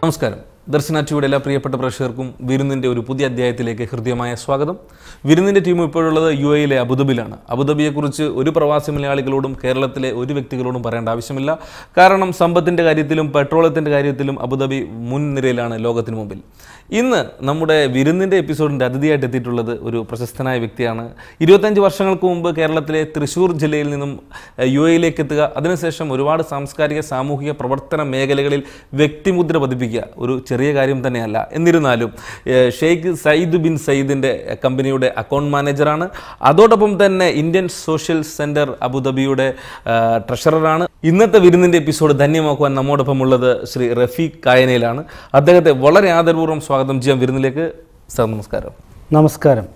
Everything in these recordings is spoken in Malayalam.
നമസ്കാരം. ദർശന ടിവിയുടെ എല്ലാ പ്രിയപ്പെട്ട പ്രേക്ഷകർക്കും വിരുന്നിൻ്റെ ഒരു പുതിയ അധ്യായത്തിലേക്ക് ഹൃദ്യമായ സ്വാഗതം. വിരുന്നിൻ്റെ ടീം ഇപ്പോഴുള്ളത് UAE അബുദാബിയിലാണ്. അബുദാബിയെക്കുറിച്ച് ഒരു പ്രവാസി മലയാളികളോടും കേരളത്തിലെ ഒരു വ്യക്തികളോടും പറയേണ്ട ആവശ്യമില്ല. കാരണം സമ്പത്തിൻ്റെ കാര്യത്തിലും പെട്രോളത്തിൻ്റെ കാര്യത്തിലും അബുദാബി മുൻനിരയിലാണ് ലോകത്തിന് മുമ്പിൽ. ഇന്ന് നമ്മുടെ വിരുന്നിൻ്റെ എപ്പിസോഡിൻ്റെ അതിഥിയായിട്ട് എത്തിയിട്ടുള്ളത് ഒരു പ്രശസ്തനായ വ്യക്തിയാണ്. 25 വർഷങ്ങൾക്ക് മുമ്പ് കേരളത്തിലെ തൃശ്ശൂർ ജില്ലയിൽ നിന്നും UAE എത്തുക, അതിനുശേഷം ഒരുപാട് സാംസ്കാരിക സാമൂഹിക പ്രവർത്തന മേഖലകളിൽ വ്യക്തിമുദ്ര പതിപ്പിക്കുക ഒരു ചെറിയ കാര്യം തന്നെയല്ല. എന്നിരുന്നാലും ഷെയ്ഖ് സയ്യിദ് ബിൻ സയ്യിദിൻ്റെ കമ്പനിയുടെ അക്കൗണ്ട് മാനേജറാണ്. അതോടൊപ്പം തന്നെ ഇന്ത്യൻ സോഷ്യൽ സെൻറ്റർ അബുദാബിയുടെ ട്രഷററാണ്. ഇന്നത്തെ വിരുന്നിൻ്റെ എപ്പിസോഡ് ധന്യമാക്കുവാൻ നമ്മോടൊപ്പം ഉള്ളത് ശ്രീ റഫീഖ് കായനയിലാണ്. അദ്ദേഹത്തെ വളരെ ആദരപൂർവ്വം സ്വാഗതം ചെയ്യാം വിരുന്നിലേക്ക്. സർ, നമസ്കാരം. നമസ്കാരം.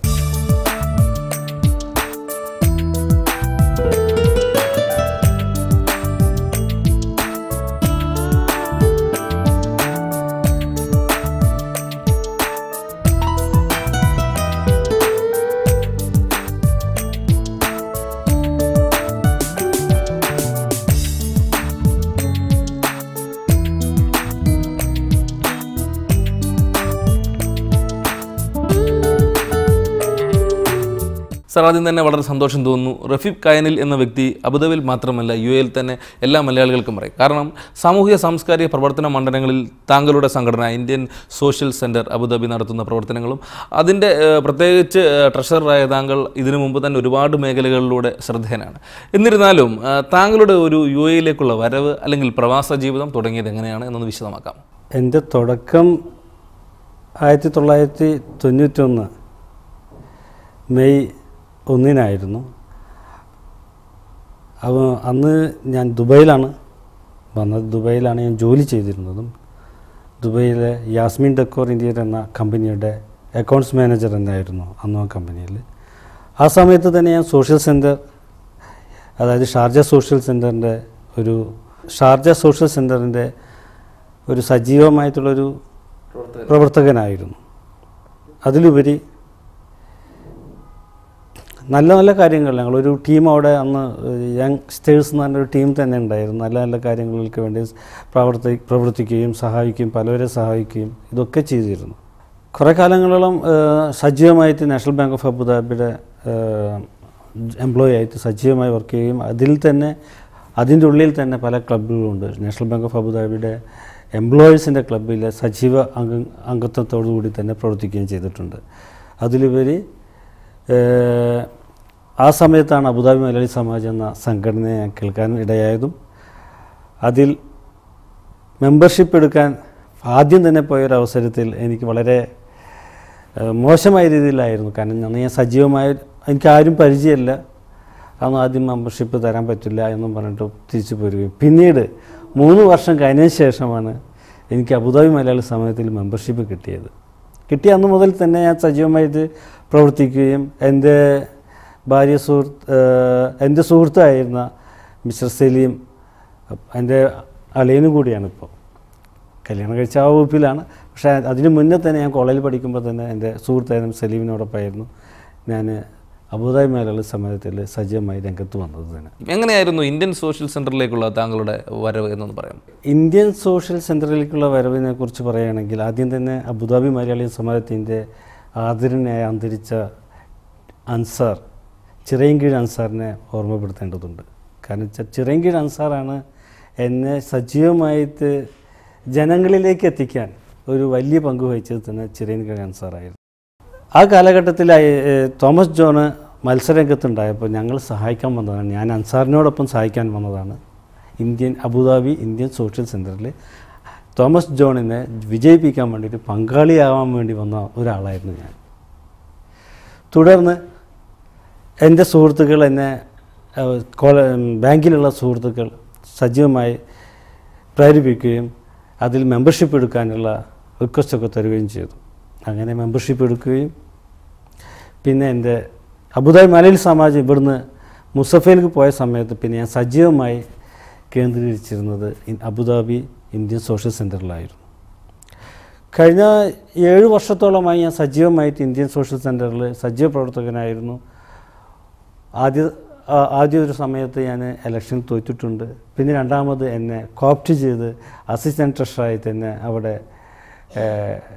സർ, ആദ്യം തന്നെ വളരെ സന്തോഷം തോന്നുന്നു. റഫീഖ് കായനിൽ എന്ന വ്യക്തി അബുദാബിയിൽ മാത്രമല്ല UAE തന്നെ എല്ലാ മലയാളികൾക്കും പറയും. കാരണം സാമൂഹിക സാംസ്കാരിക പ്രവർത്തന മണ്ഡലങ്ങളിൽ താങ്കളുടെ സംഘടന ഇന്ത്യൻ സോഷ്യൽ സെൻറ്റർ അബുദാബി നടത്തുന്ന പ്രവർത്തനങ്ങളും അതിൻ്റെ പ്രത്യേകിച്ച് ട്രഷററായ താങ്കൾ ഇതിനു മുമ്പ് തന്നെ ഒരുപാട് മേഖലകളിലൂടെ ശ്രദ്ധേയനാണ്. എന്നിരുന്നാലും താങ്കളുടെ ഒരു UAE വരവ് അല്ലെങ്കിൽ പ്രവാസ ജീവിതം തുടങ്ങിയത് എങ്ങനെയാണ് എന്നൊന്ന് വിശദമാക്കാം. എൻ്റെ തുടക്കം 1991 മെയ് 1 അപ്പോൾ അന്ന് ഞാൻ ദുബൈയിലാണ് വന്നത്. ദുബൈയിലാണ് ഞാൻ ജോലി ചെയ്തിരുന്നതും. ദുബൈയിലെ യാസ്മിൻ ഡെക്കോർ ഇന്ത്യ എന്ന കമ്പനിയുടെ അക്കൗണ്ട്സ് മാനേജർ എന്നായിരുന്നു അന്ന് ആ കമ്പനിയിൽ. ആ സമയത്ത് തന്നെ ഞാൻ സോഷ്യൽ സെൻറ്റർ, അതായത് ഷാർജ സോഷ്യൽ സെൻറ്ററിൻ്റെ ഒരു സജീവമായിട്ടുള്ളൊരു പ്രവർത്തകനായിരുന്നു. അതിലുപരി നല്ല നല്ല കാര്യങ്ങൾ ഞങ്ങളൊരു ടീം അവിടെ അന്ന് യങ്സ്റ്റേഴ്സ് എന്ന് പറഞ്ഞൊരു ടീം തന്നെ ഉണ്ടായിരുന്നു. നല്ല നല്ല കാര്യങ്ങൾക്ക് വേണ്ടി പ്രവർത്തിക്കുകയും സഹായിക്കുകയും പലവരെ സഹായിക്കുകയും ഇതൊക്കെ ചെയ്തിരുന്നു. കുറേ കാലങ്ങളോളം സജീവമായിട്ട് നാഷണൽ ബാങ്ക് ഓഫ് അബുദാബിയുടെ എംപ്ലോയി ആയിട്ട് സജീവമായി വർക്ക് ചെയ്യുകയും അതിൻ്റെ ഉള്ളിൽ തന്നെ പല ക്ലബ്ബുകളുണ്ട്. നാഷണൽ ബാങ്ക് ഓഫ് അബുദാബിയുടെ എംപ്ലോയീസിൻ്റെ ക്ലബ്ബിലെ സജീവ അംഗത്വത്തോടുകൂടി തന്നെ പ്രവർത്തിക്കുകയും ചെയ്തിട്ടുണ്ട്. അതിലുപരി ആ സമയത്താണ് അബുദാബി മലയാളി സമാജ് എന്ന സംഘടനയെ ഞാൻ കേൾക്കാൻ ഇടയായതും അതിൽ മെമ്പർഷിപ്പ് എടുക്കാൻ ആദ്യം തന്നെ പോയൊരവസരത്തിൽ എനിക്ക് വളരെ മോശമായ രീതിയിലായിരുന്നു. കാരണം അന്ന് ഞാൻ എനിക്കാരും പരിചയമില്ല, അന്ന് ആദ്യം മെമ്പർഷിപ്പ് തരാൻ പറ്റില്ല എന്നും പറഞ്ഞിട്ട് തിരിച്ചു പോരുകയും പിന്നീട് 3 വർഷം കഴിഞ്ഞതിന് ശേഷമാണ് എനിക്ക് അബുദാബി മലയാളി സമാജത്തിൽ മെമ്പർഷിപ്പ് കിട്ടിയ അന്ന് മുതൽ തന്നെ ഞാൻ സജീവമായിട്ട് പ്രവർത്തിക്കുകയും എൻ്റെ സുഹൃത്തായിരുന്ന മിസ്റ്റർ സലീം, എൻ്റെ അളിയനും കൂടിയാണ്. ഇപ്പോൾ കല്യാണം കഴിച്ച ആ വകുപ്പിലാണ്. പക്ഷേ അതിന് മുന്നേ തന്നെ ഞാൻ കോളേജിൽ പഠിക്കുമ്പോൾ തന്നെ എൻ്റെ സുഹൃത്തായിരുന്ന സലീമിനോടൊപ്പമായിരുന്നു ഞാൻ അബുദാബി മലയാളി സമാജത്തിൽ സജീവമായി രംഗത്ത് വന്നത് തന്നെ. എങ്ങനെയായിരുന്നു ഇന്ത്യൻ സോഷ്യൽ സെൻറ്ററിലേക്കുള്ള താങ്കളുടെ വരവ് എന്നൊന്ന് പറയാം. ഇന്ത്യൻ സോഷ്യൽ സെൻറ്ററിലേക്കുള്ള വരവിനെ കുറിച്ച് പറയുകയാണെങ്കിൽ ആദ്യം തന്നെ അബുദാബി മലയാളി സമാജത്തിൻ്റെ ആദരണീയനായ അന്തരിച്ച അൻസാർ, ചിറയൻകീഴ് അൻസാറിനെ ഓർമ്മപ്പെടുത്തേണ്ടതുണ്ട്. കാരണം ചിറയൻകീഴ് അൻസാറാണ് എന്നെ സജീവമായിട്ട് ജനങ്ങളിലേക്ക് എത്തിക്കാൻ ഒരു വലിയ പങ്ക് വഹിച്ചത് തന്നെ ചിറയൻകീഴ് അൻസാറായിരുന്നു. ആ കാലഘട്ടത്തിൽ തോമസ് ജോണ് മത്സരരംഗത്തുണ്ടായപ്പോൾ ഞങ്ങൾ സഹായിക്കാൻ വന്നതാണ്. ഞാൻ അൻസാറിനോടൊപ്പം സഹായിക്കാൻ വന്നതാണ്. അബുദാബി ഇന്ത്യൻ സോഷ്യൽ സെൻറ്ററിൽ തോമസ് ജോണിനെ വിജയിപ്പിക്കാൻ വേണ്ടിയിട്ട് പങ്കാളിയാവാൻ വേണ്ടി വന്ന ഒരാളായിരുന്നു ഞാൻ. തുടർന്ന് എൻ്റെ സുഹൃത്തുക്കൾ ബാങ്കിലുള്ള സുഹൃത്തുക്കൾ സജീവമായി പ്രേരിപ്പിക്കുകയും അതിൽ മെമ്പർഷിപ്പ് എടുക്കാനുള്ള റിക്വസ്റ്റൊക്കെ തരികയും ചെയ്തു. അങ്ങനെ മെമ്പർഷിപ്പ് എടുക്കുകയും പിന്നെ എൻ്റെ അബുദാബി മലയാളി സമാജ് ഇവിടുന്ന് മുസഫയിലേക്ക് പോയ സമയത്ത് പിന്നെ ഞാൻ സജീവമായി കേന്ദ്രീകരിച്ചിരുന്നത് അബുദാബി ഇന്ത്യൻ സോഷ്യൽ സെൻറ്ററിലായിരുന്നു. കഴിഞ്ഞ 7 വർഷത്തോളമായി ഞാൻ സജീവമായിട്ട് ഇന്ത്യൻ സോഷ്യൽ സെൻറ്ററിൽ സജീവ പ്രവർത്തകനായിരുന്നു. ആദ്യ ഒരു സമയത്ത് ഞാൻ ഇലക്ഷനിൽ തോറ്റിട്ടുണ്ട്. പിന്നെ രണ്ടാമത് എന്നെ കോപ്റ്റ് ചെയ്ത് അസിസ്റ്റൻറ്റ് ട്രഷറായി തന്നെ അവിടെ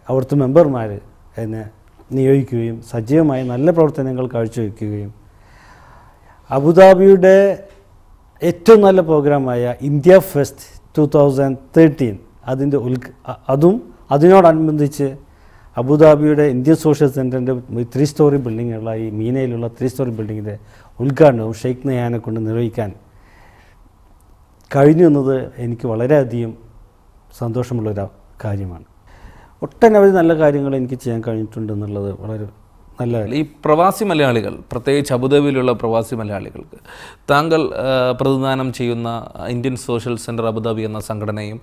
അവിടുത്തെ മെമ്പർമാർ എന്നെ നിയോഗിക്കുകയും സജീവമായി നല്ല പ്രവർത്തനങ്ങൾ കാഴ്ചവെക്കുകയും അബുദാബിയുടെ ഏറ്റവും നല്ല പ്രോഗ്രാമായ ഇന്ത്യ ഫെസ്റ്റ് 2013 അതിൻ്റെ അതിനോടനുബന്ധിച്ച് അബുദാബിയുടെ ഇന്ത്യൻ സോഷ്യൽ സെൻറ്ററിൻ്റെ 3 സ്റ്റോറി ബിൽഡിങ്ങുള്ള ഈ മീനയിലുള്ള 3 സ്റ്റോറി ബിൽഡിങ്ങിൻ്റെ ഉദ്ഘാടനവും ഷെയ്ഖ് നയാനെ കൊണ്ട് നിർവഹിക്കാൻ കഴിഞ്ഞു എന്നത് എനിക്ക് വളരെയധികം സന്തോഷമുള്ളൊരു കാര്യമാണ്. ഒട്ടനവധി നല്ല കാര്യങ്ങൾ എനിക്ക് ചെയ്യാൻ കഴിഞ്ഞിട്ടുണ്ടെന്നുള്ളത് വളരെ നല്ല. ഈ പ്രവാസി മലയാളികൾ, പ്രത്യേകിച്ച് അബുദാബിയിലുള്ള പ്രവാസി മലയാളികൾക്ക് താങ്കൾ പ്രതിദാനം ചെയ്യുന്ന ഇന്ത്യൻ സോഷ്യൽ സെൻറ്റർ അബുദാബി എന്ന സംഘടനയും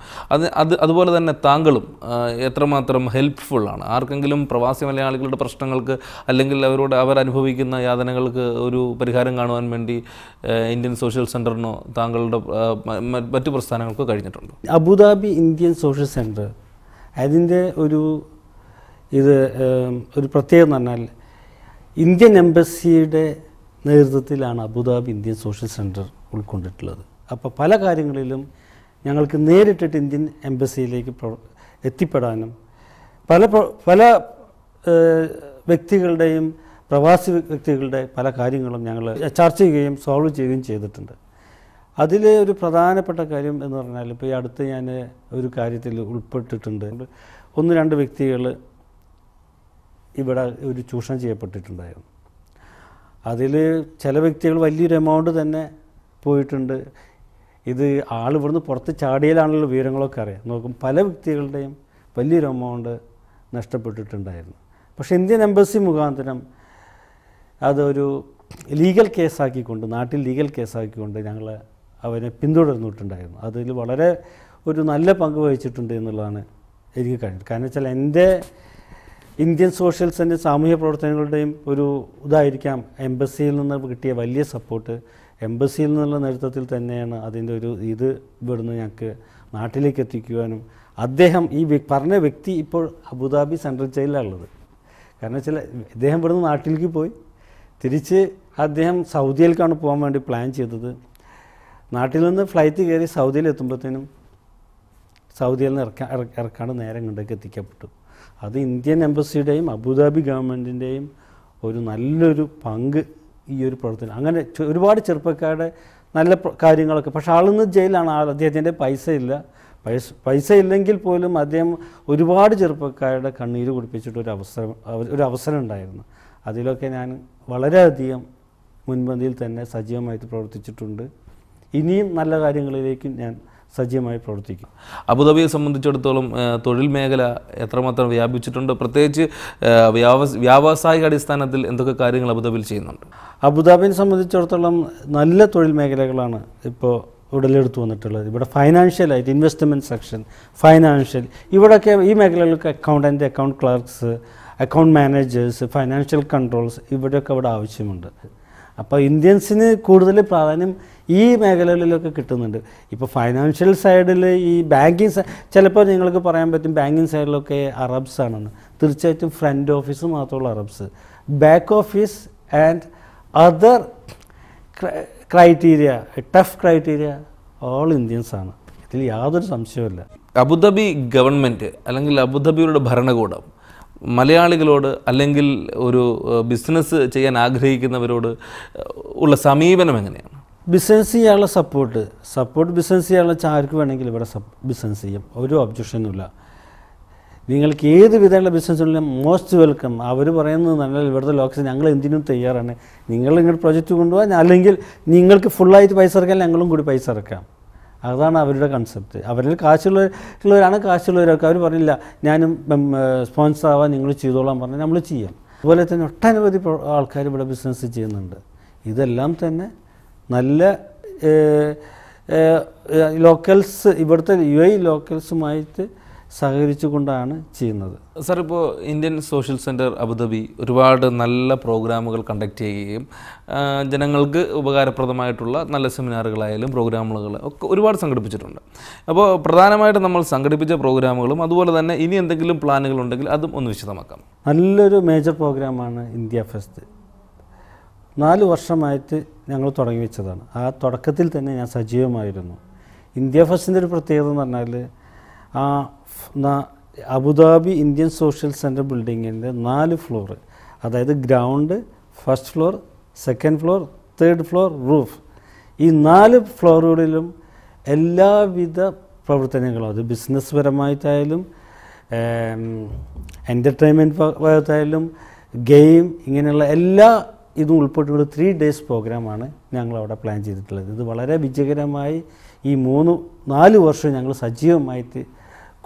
അതുപോലെ തന്നെ താങ്കളും എത്രമാത്രം ഹെൽപ്ഫുള്ളാണ്. ആർക്കെങ്കിലും പ്രവാസി മലയാളികളുടെ പ്രശ്നങ്ങൾക്ക് അല്ലെങ്കിൽ അവർ അനുഭവിക്കുന്ന യാതനകൾക്ക് ഒരു പരിഹാരം കാണുവാൻ വേണ്ടി ഇന്ത്യൻ സോഷ്യൽ സെൻറ്ററിനോ താങ്കളുടെ മറ്റു പ്രസ്ഥാനങ്ങൾക്കോ കഴിഞ്ഞിട്ടുണ്ടോ? അബുദാബി ഇന്ത്യൻ സോഷ്യൽ സെൻറ്റർ അതിൻ്റെ ഒരു പ്രത്യേകത എന്ന് പറഞ്ഞാൽ ഇന്ത്യൻ എംബസിയുടെ നേതൃത്വത്തിലാണ് അബുദാബി ഇന്ത്യൻ സോഷ്യൽ സെൻറ്റർ ഉൾക്കൊണ്ടിട്ടുള്ളത്. അപ്പോൾ പല കാര്യങ്ങളിലും ഞങ്ങൾക്ക് നേരിട്ടിട്ട് ഇന്ത്യൻ എംബസിയിലേക്ക് എത്തിപ്പെടാനും പല വ്യക്തികളുടെയും പ്രവാസി വ്യക്തികളുടെ പല കാര്യങ്ങളും ഞങ്ങൾ ചർച്ച ചെയ്യുകയും സോൾവ് ചെയ്യുകയും ചെയ്തിട്ടുണ്ട്. അതിൽ ഒരു പ്രധാനപ്പെട്ട കാര്യം എന്ന് പറഞ്ഞാൽ ഇപ്പോൾ ഈ അടുത്ത് ഞാൻ ഒരു കാര്യത്തിൽ ഉൾപ്പെട്ടിട്ടുണ്ട്. 1-2 വ്യക്തികൾ ഇവിടെ ഒരു ചൂഷണം ചെയ്യപ്പെട്ടിട്ടുണ്ടായിരുന്നു. അതിൽ ചില വ്യക്തികൾ വലിയൊരു എമൗണ്ട് തന്നെ പോയിട്ടുണ്ട്. ഇത് ഇവിടുന്ന് പുറത്ത് ചാടിയാലാണല്ലോ വിവരങ്ങളൊക്കെ അറിയാം. നോക്കും പല വ്യക്തികളുടെയും വലിയൊരു എമൗണ്ട് നഷ്ടപ്പെട്ടിട്ടുണ്ടായിരുന്നു. പക്ഷേ ഇന്ത്യൻ എംബസി മുഖാന്തരം അതൊരു ലീഗൽ കേസാക്കിക്കൊണ്ട്, നാട്ടിൽ ലീഗൽ കേസാക്കിക്കൊണ്ട് ഞങ്ങൾ അവനെ പിന്തുടർന്നിട്ടുണ്ടായിരുന്നു. അതിൽ വളരെ ഒരു നല്ല പങ്ക് വഹിച്ചിട്ടുണ്ട് എന്നുള്ളതാണ് എനിക്ക് കഴിഞ്ഞത്. കാരണം വെച്ചാൽ എൻ്റെ ഇന്ത്യൻ സോഷ്യൽ സെൻറ്റർ സാമൂഹ്യ പ്രവർത്തനങ്ങളുടെയും ഒരു ഇതായിരിക്കാം എംബസിയിൽ നിന്ന് കിട്ടിയ വലിയ സപ്പോർട്ട്. എംബസിയിൽ നിന്നുള്ള നേതൃത്വത്തിൽ തന്നെയാണ് അതിൻ്റെ ഇവിടുന്ന് ഞങ്ങൾക്ക് നാട്ടിലേക്ക് എത്തിക്കുവാനും അദ്ദേഹം ഈ പറഞ്ഞ വ്യക്തി ഇപ്പോൾ അബുദാബി സെൻട്രൽ ജയിലിലുള്ളത്. കാരണം വെച്ചാൽ അദ്ദേഹം ഇവിടുന്ന് നാട്ടിലേക്ക് പോയി തിരിച്ച് അദ്ദേഹം സൗദിയിലേക്കാണ് പോകാൻ വേണ്ടി പ്ലാൻ ചെയ്തത്. നാട്ടിൽ നിന്ന് ഫ്ലൈറ്റ് കയറി സൗദിയിൽ എത്തുമ്പോഴത്തേനും സൗദിയിൽ നിന്ന് ഇറക്കാണ്ട് നേരെ ഇങ്ങോട്ടേക്ക് എത്തിക്കപ്പെട്ടു. അത് ഇന്ത്യൻ എംബസിയുടെയും അബുദാബി ഗവൺമെൻറ്റിൻ്റെയും ഒരു നല്ലൊരു പങ്ക് ഈ ഒരു പ്രവർത്തനം. അങ്ങനെ ഒരുപാട് ചെറുപ്പക്കാരുടെ നല്ല കാര്യങ്ങളൊക്കെ. പക്ഷേ ആളിന്ന് ജയിലാണ്. അദ്ദേഹത്തിൻ്റെ പൈസ ഇല്ലെങ്കിൽ പോലും അദ്ദേഹം ഒരുപാട് ചെറുപ്പക്കാരുടെ കണ്ണീര് കുടിപ്പിച്ചിട്ട് ഒരു അവസരം ഉണ്ടായിരുന്നു. അതിലൊക്കെ ഞാൻ വളരെയധികം മുൻപന്തിയിൽ തന്നെ സജീവമായിട്ട് പ്രവർത്തിച്ചിട്ടുണ്ട്. ഇനിയും നല്ല കാര്യങ്ങളിലേക്കും ഞാൻ സജീവമായി പ്രവർത്തിക്കും. അബുദാബിയെ സംബന്ധിച്ചിടത്തോളം തൊഴിൽ മേഖല എത്രമാത്രം വ്യാപിച്ചിട്ടുണ്ട്? പ്രത്യേകിച്ച് വ്യാവസായിക അടിസ്ഥാനത്തിൽ എന്തൊക്കെ കാര്യങ്ങൾ അബുദാബിയിൽ ചെയ്യുന്നുണ്ട്? അബുദാബിയെ സംബന്ധിച്ചിടത്തോളം നല്ല തൊഴിൽ മേഖലകളാണ് ഇപ്പോൾ ഉടലെടുത്ത് വന്നിട്ടുള്ളത്. ഇവിടെ ഫൈനാൻഷ്യലായിട്ട് ഇൻവെസ്റ്റ്മെൻറ്റ് സെക്ഷൻ, ഫൈനാൻഷ്യൽ, ഇവിടെയൊക്കെ ഈ മേഖലകൾക്ക് accountant, account clerks, account managers, financial controls ഇവിടെയൊക്കെ അവിടെ ആവശ്യമുണ്ട്. അപ്പോൾ ഇന്ത്യൻസിന് കൂടുതൽ പ്രാധാന്യം ഈ മേഖലകളിലൊക്കെ കിട്ടുന്നുണ്ട്. ഇപ്പോൾ ഫൈനാൻഷ്യൽ സൈഡിൽ ഈ ബാങ്കിങ് ചിലപ്പോൾ നിങ്ങൾക്ക് പറയാൻ പറ്റും ബാങ്കിങ് സൈഡിലൊക്കെ അറബ്സ് ആണെന്ന്. തീർച്ചയായിട്ടും ഫ്രണ്ട് ഓഫീസ് മാത്രമുള്ള Arabs, back office and other criteria, tough criteria all Indians ആണ്. ഇതിൽ യാതൊരു സംശയവുമില്ല. അബുദാബി ഗവൺമെൻറ് അല്ലെങ്കിൽ അബുദാബിയുടെ ഭരണകൂടം മലയാളികളോട് അല്ലെങ്കിൽ ഒരു ബിസിനസ് ചെയ്യാൻ ആഗ്രഹിക്കുന്നവരോട് ഉള്ള സമീപനം എങ്ങനെയാണ്? ബിസിനസ് ചെയ്യാനുള്ള സപ്പോർട്ട് ബിസിനസ് ചെയ്യാനുള്ള ആർക്ക് വേണമെങ്കിൽ ഇവിടെ ബിസിനസ് ചെയ്യും. ഒരു ഒബ്ജക്ഷനുമില്ല. നിങ്ങൾക്ക് ഏത് വിധമുള്ള ബിസിനസ് ഉണ്ടെങ്കിലും മോസ്റ്റ് വെൽക്കം. അവർ പറയുന്നത് നല്ല ഇവിടുത്തെ ലോക്കൽസ് ഞങ്ങൾ എന്തിനും തയ്യാറാണ്. നിങ്ങൾ ഇങ്ങോട്ട് പ്രൊജക്റ്റ് കൊണ്ടുപോകാൻ, അല്ലെങ്കിൽ നിങ്ങൾക്ക് ഫുള്ളായിട്ട് പൈസ ഇറക്കാൻ ഞങ്ങളും കൂടി പൈസ ഇറക്കാം. അതാണ് അവരുടെ കൺസെപ്റ്റ്. അവരിൽ കാശുള്ളവരാണ്. കാശുള്ളവരൊക്കെ അവർ പറഞ്ഞില്ല ഞാനും സ്പോൺസർ ആവാൻ നിങ്ങൾ ചെയ്തോളാൻ പറഞ്ഞാൽ നമ്മൾ ചെയ്യാം. അതുപോലെ തന്നെ ഒട്ടനവധി ആൾക്കാർ ഇവിടെ ബിസിനസ് ചെയ്യുന്നുണ്ട്. ഇതെല്ലാം തന്നെ നല്ല ലോക്കൽസ്, ഇവിടുത്തെ UAE ലോക്കൽസുമായിട്ട് സഹകരിച്ചു കൊണ്ടാണ് ചെയ്യുന്നത്. സാർ, ഇപ്പോൾ ഇന്ത്യൻ സോഷ്യൽ സെൻറ്റർ അബുദാബി ഒരുപാട് നല്ല പ്രോഗ്രാമുകൾ കണ്ടക്ട് ചെയ്യുകയും ജനങ്ങൾക്ക് ഉപകാരപ്രദമായിട്ടുള്ള നല്ല സെമിനാറുകളായാലും പ്രോഗ്രാമുകൾ ഒക്കെ ഒരുപാട് സംഘടിപ്പിച്ചിട്ടുണ്ട്. അപ്പോൾ പ്രധാനമായിട്ടും നമ്മൾ സംഘടിപ്പിച്ച പ്രോഗ്രാമുകളും അതുപോലെ തന്നെ ഇനി എന്തെങ്കിലും പ്ലാനുകളുണ്ടെങ്കിൽ അതും ഒന്ന് വിശദമാക്കാം. നല്ലൊരു മേജർ പ്രോഗ്രാമാണ് ഇന്ത്യ ഫെസ്റ്റ്. 4 വർഷമായിട്ട് ഞങ്ങൾ തുടങ്ങി വെച്ചതാണ്. ആ തുടക്കത്തിൽ തന്നെ ഞാൻ സജീവമായിരുന്നു. ഇന്ത്യ ഫെസ്റ്റിൻ്റെ ഒരു പ്രത്യേകത എന്ന് പറഞ്ഞാൽ അബുദാബി ഇന്ത്യൻ സോഷ്യൽ സെൻറ്റർ ബിൽഡിങ്ങിൻ്റെ 4 ഫ്ലോർ, അതായത് ground, first floor, second floor, third floor, roof, ഈ 4 ഫ്ലോറുകളിലും എല്ലാവിധ പ്രവർത്തനങ്ങളും, അത് ബിസിനസ് പരമായിട്ടായാലും എൻ്റർടൈൻമെൻറ്റ് ഭാഗത്തായാലും ഗെയിം, ഇങ്ങനെയുള്ള എല്ലാ ഇതും ഉൾപ്പെട്ടുകൊണ്ട് 3 days പ്രോഗ്രാമാണ് ഞങ്ങളവിടെ പ്ലാൻ ചെയ്തിട്ടുള്ളത്. ഇത് വളരെ വിജയകരമായി ഈ 4 വർഷം ഞങ്ങൾ സജീവമായിട്ട്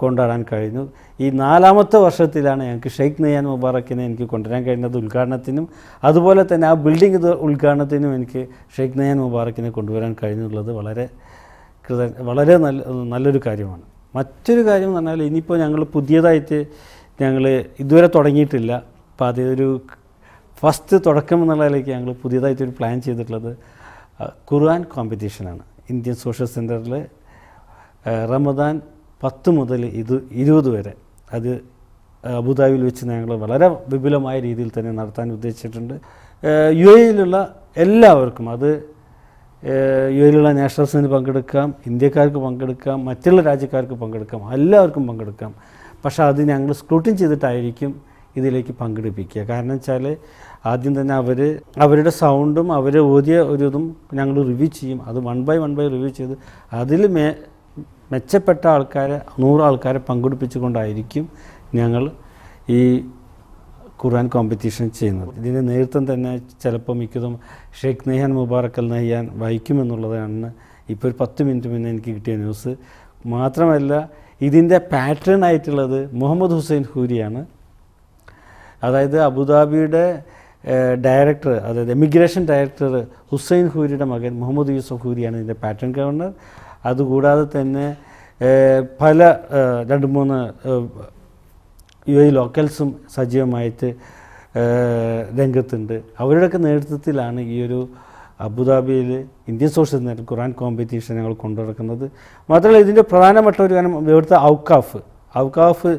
കൊണ്ടാടാൻ കഴിഞ്ഞു. ഈ 4ാമത്തെ വർഷത്തിലാണ് ഞങ്ങൾക്ക് ഷെയ്ഖ് നയ്യാൻ മുബാറക്കിനെ എനിക്ക് കൊണ്ടുവരാൻ കഴിഞ്ഞത് ഉദ്ഘാടനത്തിനും, അതുപോലെ തന്നെ ആ ബിൽഡിംഗ് ഉദ്ഘാടനത്തിനും എനിക്ക് ഷെയ്ഖ് നയ്യാൻ മുബാറക്കിനെ കൊണ്ടുവരാൻ കഴിഞ്ഞുള്ളത് വളരെ നല്ലൊരു കാര്യമാണ്. മറ്റൊരു കാര്യം എന്ന് പറഞ്ഞാൽ ഇനിയിപ്പോൾ ഞങ്ങൾ പുതിയതായിട്ട് ഞങ്ങൾ ഇതുവരെ തുടങ്ങിയിട്ടില്ല. അപ്പോൾ അതൊരു ഫസ്റ്റ് തുടക്കം എന്നുള്ളതിലേക്ക് ഞങ്ങൾ പുതിയതായിട്ടൊരു പ്ലാൻ ചെയ്തിട്ടുള്ളത് ഖുർആൻ കോമ്പറ്റീഷനാണ്. ഇന്ത്യൻ സോഷ്യൽ സെൻറ്ററിൽ റമദാൻ 10 മുതൽ 20 വരെ അത് അബുദാബിയിൽ വെച്ച് ഞങ്ങൾ വളരെ വിപുലമായ രീതിയിൽ തന്നെ നടത്താൻ ഉദ്ദേശിച്ചിട്ടുണ്ട്. UAE-യിലുള്ള എല്ലാവർക്കും, അത് UAE-യിലുള്ള നാഷണൽസിന് പങ്കെടുക്കാം, ഇന്ത്യക്കാർക്ക് പങ്കെടുക്കാം, മറ്റുള്ള രാജ്യക്കാർക്ക് പങ്കെടുക്കാം, എല്ലാവർക്കും പങ്കെടുക്കാം. പക്ഷേ അത് ഞങ്ങൾ സ്ക്രൂട്ടിൻ ചെയ്തിട്ടായിരിക്കും ഇതിലേക്ക് പങ്കെടുപ്പിക്കുക. കാരണം വെച്ചാൽ ആദ്യം തന്നെ അവരുടെ സൗണ്ടും അവർ ഓതിയ ഒരു ഇതും ഞങ്ങൾ റിവ്യൂ ചെയ്യും. അത് 1 by 1 റിവ്യൂ ചെയ്ത് അതിൽ മെച്ചപ്പെട്ട ആൾക്കാരെ 100 ആൾക്കാരെ പങ്കെടുപ്പിച്ചുകൊണ്ടായിരിക്കും ഞങ്ങൾ ഈ ഖുർആൻ കോമ്പറ്റീഷൻ ചെയ്യുന്നത്. ഇതിൻ്റെ നേതൃത്വം തന്നെ ചിലപ്പോൾ മിക്കതും ഷെയ്ഖ് നയ്യാൻ മുബാറക് അൽ നഹ്യാൻ വഹിക്കുമെന്നുള്ളതാണ് ഇപ്പോൾ ഒരു 10 മിനിറ്റ് മുന്നേ എനിക്ക് കിട്ടിയ ന്യൂസ്. മാത്രമല്ല ഇതിൻ്റെ പാറ്റേൺ ആയിട്ടുള്ളത് മുഹമ്മദ് ഹുസൈൻ ഹൂരിയാണ്. അതായത് അബുദാബിയുടെ ഡയറക്ടർ, അതായത് എമിഗ്രേഷൻ ഡയറക്ടർ ഹുസൈൻ ഹൂരിയുടെ മകൻ മുഹമ്മദ് യൂസഫ് ഹൂരിയാണ് ഇതിൻ്റെ പാറ്റേൺ ഗവർണർ. അതുകൂടാതെ തന്നെ പല 2-3 UAE ലോക്കൽസും സജീവമായിട്ട് രംഗത്തുണ്ട്. അവരുടെയൊക്കെ നേതൃത്വത്തിലാണ് ഈ ഒരു അബുദാബിയിൽ ഇന്ത്യൻ സോഷ്യൽ സെൻറ്റർ ഖുർആൻ കോമ്പറ്റീഷൻ ഞങ്ങൾ കൊണ്ടുനടക്കുന്നത്. മാത്രമല്ല ഇതിൻ്റെ പ്രധാനപ്പെട്ട ഒരു കാര്യം ഇവിടുത്തെ ഔക്കാഫ്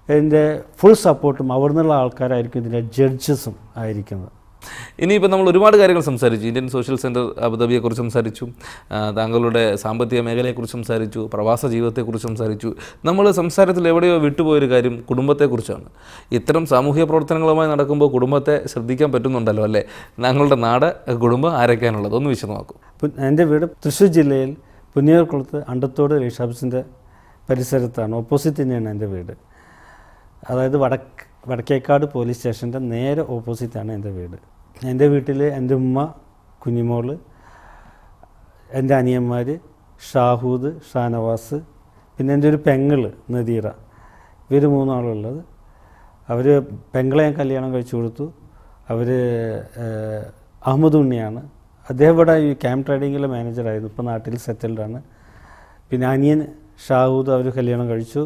ഇതിൻ്റെ ഫുൾ സപ്പോർട്ടും അവിടെ നിന്നുള്ള ആൾക്കാരായിരിക്കും ഇതിൻ്റെ ജഡ്ജസും ആയിരിക്കുന്നത്. ഇനിയിപ്പോൾ നമ്മൾ ഒരുപാട് കാര്യങ്ങൾ സംസാരിച്ചു. ഇന്ത്യൻ സോഷ്യൽ സെൻറ്റർ അബുദാബിയെക്കുറിച്ച് സംസാരിച്ചു, താങ്കളുടെ സാമ്പത്തിക മേഖലയെക്കുറിച്ച് സംസാരിച്ചു, പ്രവാസ ജീവിതത്തെക്കുറിച്ച് സംസാരിച്ചു. നമ്മൾ സംസാരത്തിൽ എവിടെയോ വിട്ടുപോയൊരു കാര്യം കുടുംബത്തെക്കുറിച്ചാണ്. ഇത്തരം സാമൂഹിക പ്രവർത്തനങ്ങളുമായി നടക്കുമ്പോൾ കുടുംബത്തെ ശ്രദ്ധിക്കാൻ പറ്റുന്നുണ്ടല്ലോ അല്ലേ? താങ്കളുടെ നാട്, കുടുംബം ആരൊക്കെയാണുള്ളത്? ഒന്ന് വിശദമാക്കും. എൻ്റെ വീട് തൃശ്ശൂർ ജില്ലയിൽ പുന്നിയൂർക്കുളത്ത് അണ്ടത്തോട് റീഷാബ്സിൻ്റെ പരിസരത്താണ്. ഓപ്പോസിറ്റ് തന്നെയാണ് എൻ്റെ വീട്. അതായത് വടക്കേക്കാട് പോലീസ് സ്റ്റേഷൻ്റെ നേരെ ഓപ്പോസിറ്റാണ് എൻ്റെ വീട്. എൻ്റെ വീട്ടിൽ എൻ്റെ ഉമ്മ, കുഞ്ഞിമോള്, എൻ്റെ അനിയന്മാർ ഷാഹൂദ്, ഷാനവാസ്, പിന്നെ എൻ്റെ ഒരു പെങ്ങൾ നദീറ, ഇവർ 3 ആളുള്ളത്. അവർ പെങ്ങളെ ഞാൻ കല്യാണം കഴിച്ചു കൊടുത്തു. അവർ അഹമ്മദ് ഉണ്ണിയാണ്. അദ്ദേഹം ഇവിടെ ഈ ക്യാമ്പ് ട്രേഡിങ്ങിലെ മാനേജറായിരുന്നു, ഇപ്പോൾ നാട്ടിൽ സെറ്റിൽഡാണ്. പിന്നെ അനിയൻ ഷാഹൂദ് അവർ കല്യാണം കഴിച്ചു.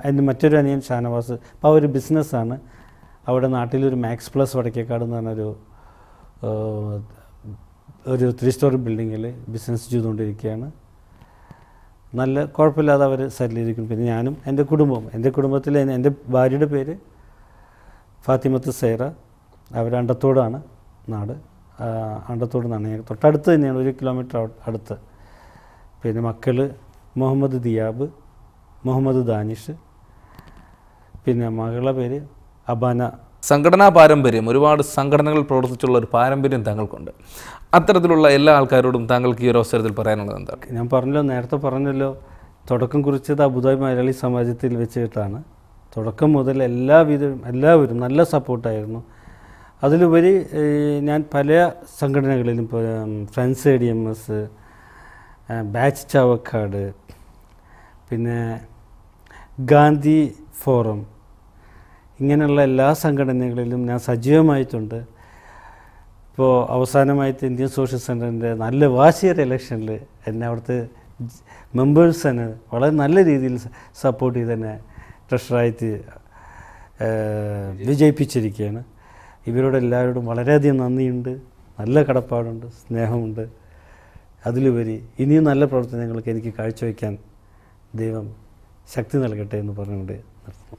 എൻ്റെ മറ്റൊരു അനിയൻ ഷാനവാസ്, അപ്പോൾ അവർ ബിസിനസ്സാണ്. അവിടെ നാട്ടിലൊരു മാക്സ് പ്ലസ് വടക്കേക്കാട് എന്ന് പറഞ്ഞൊരു 3 സ്റ്റോറി ബിൽഡിങ്ങിൽ ബിസിനസ് ചെയ്തുകൊണ്ടിരിക്കുകയാണ്. നല്ല കുഴപ്പമില്ലാതെ അവർ സെറ്റിൽ ചെയ്തിരിക്കുന്നു. പിന്നെ ഞാനും എൻ്റെ കുടുംബത്തിൽ എൻ്റെ ഭാര്യയുടെ പേര് ഫാത്തിമത്ത് സൈറ. അവർ അണ്ടത്തോടാണ് നാട്. അണ്ടത്തോട് നിന്നാണ്, തൊട്ടടുത്ത് തന്നെയാണ്, 1 കിലോമീറ്റർ അടുത്ത്. പിന്നെ മക്കൾ മുഹമ്മദ് ദിയാബ്, മുഹമ്മദ് ദാനിഷ്, പിന്നെ മകളുടെ പേര് അബാന. സംഘടനാ പാരമ്പര്യം, ഒരുപാട് സംഘടനകൾ പ്രവർത്തിച്ചുള്ള ഒരു പാരമ്പര്യം താങ്കൾക്കുണ്ട്. അത്തരത്തിലുള്ള എല്ലാ ആൾക്കാരോടും താങ്കൾക്ക് ഈ ഒരു അവസരത്തിൽ പറയാനുള്ളത് എന്താണ്? ഞാൻ നേരത്തെ പറഞ്ഞല്ലോ, തുടക്കം കുറിച്ചത് അബുദാബി മലയാളി സമാജത്തിൽ വെച്ചിട്ടാണ്. തുടക്കം മുതൽ എല്ലാവരും നല്ല സപ്പോർട്ടായിരുന്നു. അതിലുപരി ഞാൻ പല സംഘടനകളിലും, ഇപ്പോൾ ഫ്രണ്ട്സ് ADMS, ബാച്ച് ചാവക്കാട്, പിന്നെ ഗാന്ധി ഫോറം, ഇങ്ങനെയുള്ള എല്ലാ സംഘടനകളിലും ഞാൻ സജീവമായിട്ടുണ്ട്. ഇപ്പോൾ അവസാനമായിട്ട് ഇന്ത്യൻ സോഷ്യൽ സെൻറ്ററിൻ്റെ നല്ല വാശിയേറിയ ഇലക്ഷനിൽ എന്നെ അവിടുത്തെ മെമ്പേഴ്സ് തന്നെ വളരെ നല്ല രീതിയിൽ സപ്പോർട്ട് ചെയ്ത് തന്നെ ട്രഷറായിട്ട് വിജയിപ്പിച്ചിരിക്കുകയാണ്. ഇവരോടെല്ലാവരോടും വളരെയധികം നന്ദിയുണ്ട്, നല്ല കടപ്പാടുണ്ട്, സ്നേഹമുണ്ട്. അതിലുപരി ഇനിയും നല്ല പ്രവർത്തനങ്ങൾക്ക് എനിക്ക് കാഴ്ചവെക്കാൻ ദൈവം ശക്തി നൽകട്ടെ എന്ന് പറഞ്ഞുകൊണ്ട് നിർത്തുന്നു.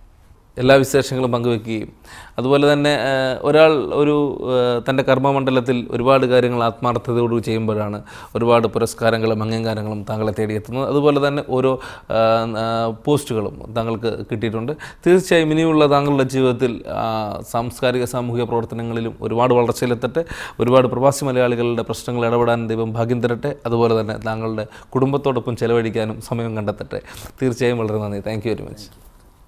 എല്ലാ വിശേഷങ്ങളും പങ്കുവെക്കുകയും അതുപോലെ തന്നെ ഒരാൾ തൻ്റെ കർമ്മമണ്ഡലത്തിൽ ഒരുപാട് കാര്യങ്ങൾ ആത്മാർത്ഥതയോട് ചെയ്യുമ്പോഴാണ് ഒരുപാട് പുരസ്കാരങ്ങളും അംഗീകാരങ്ങളും താങ്കളെ തേടിയെത്തുന്നത്. അതുപോലെ തന്നെ ഓരോ പോസ്റ്റുകളും താങ്കൾക്ക് കിട്ടിയിട്ടുണ്ട്. തീർച്ചയായും ഇനിയുള്ള താങ്കളുടെ ജീവിതത്തിൽ സാംസ്കാരിക സാമൂഹിക പ്രവർത്തനങ്ങളിലും ഒരുപാട് വളർച്ചയിലെത്തട്ടെ. ഒരുപാട് പ്രവാസി മലയാളികളുടെ പ്രശ്നങ്ങൾ ഇടപെടാൻ ദൈവം ഭാഗ്യം തരട്ടെ. അതുപോലെ തന്നെ താങ്കളുടെ കുടുംബത്തോടൊപ്പം ചെലവഴിക്കാനും സമയം കണ്ടെത്തട്ടെ. തീർച്ചയായും വളരെ നന്ദി. Thank you very much.